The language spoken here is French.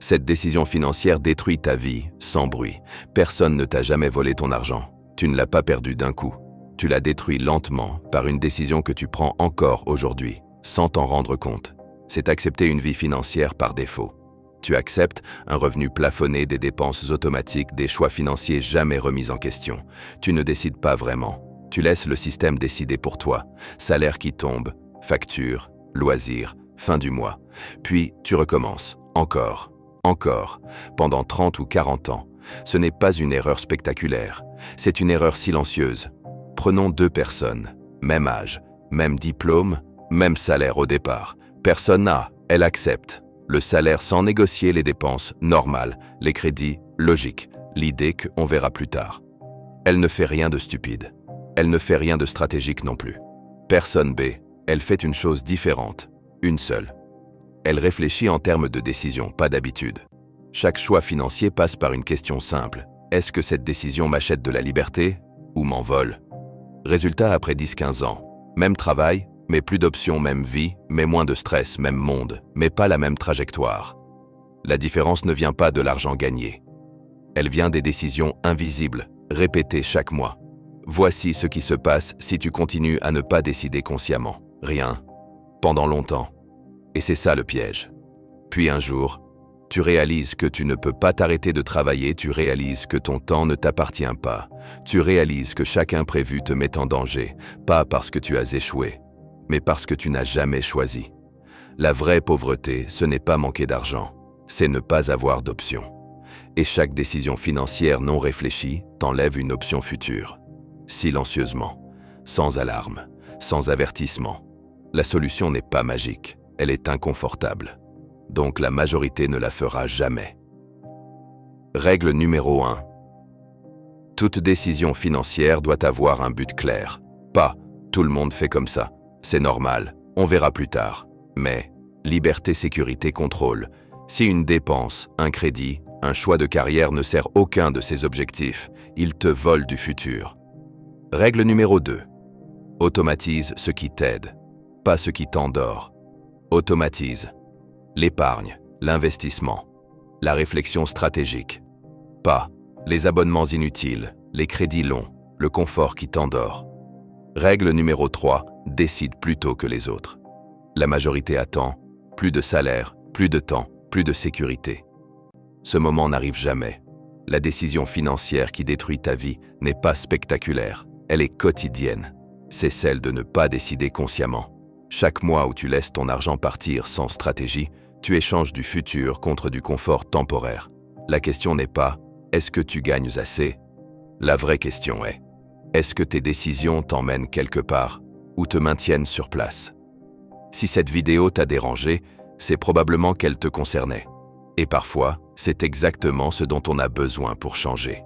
Cette décision financière détruit ta vie, sans bruit. Personne ne t'a jamais volé ton argent. Tu ne l'as pas perdu d'un coup. Tu l'as détruit lentement par une décision que tu prends encore aujourd'hui, sans t'en rendre compte. C'est accepter une vie financière par défaut. Tu acceptes un revenu plafonné, des dépenses automatiques, des choix financiers jamais remis en question. Tu ne décides pas vraiment. Tu laisses le système décider pour toi. Salaire qui tombe, facture, loisirs, fin du mois. Puis tu recommences, encore, pendant 30 ou 40 ans. Ce n'est pas une erreur spectaculaire, c'est une erreur silencieuse. Prenons deux personnes, même âge, même diplôme, même salaire au départ. Personne n'a, elle accepte. Le salaire sans négocier les dépenses, normales, les crédits, logiques, l'idée qu'on verra plus tard. Elle ne fait rien de stupide. Elle ne fait rien de stratégique non plus. Personne B, elle fait une chose différente, une seule. Elle réfléchit en termes de décision, pas d'habitude. Chaque choix financier passe par une question simple. Est-ce que cette décision m'achète de la liberté ou m'en vole? Résultat après 10-15 ans. Même travail, mais plus d'options, même vie, mais moins de stress, même monde, mais pas la même trajectoire. La différence ne vient pas de l'argent gagné. Elle vient des décisions invisibles, répétées chaque mois. Voici ce qui se passe si tu continues à ne pas décider consciemment. Rien. Pendant longtemps. Et c'est ça le piège. Puis un jour, tu réalises que tu ne peux pas t'arrêter de travailler, tu réalises que ton temps ne t'appartient pas. Tu réalises que chaque imprévu te met en danger, pas parce que tu as échoué, mais parce que tu n'as jamais choisi. La vraie pauvreté, ce n'est pas manquer d'argent, c'est ne pas avoir d'option. Et chaque décision financière non réfléchie t'enlève une option future. Silencieusement, sans alarme, sans avertissement. La solution n'est pas magique, elle est inconfortable. Donc la majorité ne la fera jamais. Règle numéro 1. Toute décision financière doit avoir un but clair. Pas « tout le monde fait comme ça, c'est normal, on verra plus tard ». Mais liberté, sécurité, contrôle. Si une dépense, un crédit, un choix de carrière ne sert aucun de ces objectifs, il te vole du futur. Règle numéro 2. Automatise ce qui t'aide, pas ce qui t'endort. Automatise. L'épargne, l'investissement, la réflexion stratégique. Pas les abonnements inutiles, les crédits longs, le confort qui t'endort. Règle numéro 3, décide plus tôt que les autres. La majorité attend, plus de salaire, plus de temps, plus de sécurité. Ce moment n'arrive jamais. La décision financière qui détruit ta vie n'est pas spectaculaire, elle est quotidienne. C'est celle de ne pas décider consciemment. Chaque mois où tu laisses ton argent partir sans stratégie, tu échanges du futur contre du confort temporaire. La question n'est pas « est-ce que tu gagnes assez ?» La vraie question est « est-ce que tes décisions t'emmènent quelque part ou te maintiennent sur place ?» Si cette vidéo t'a dérangé, c'est probablement qu'elle te concernait. Et parfois, c'est exactement ce dont on a besoin pour changer.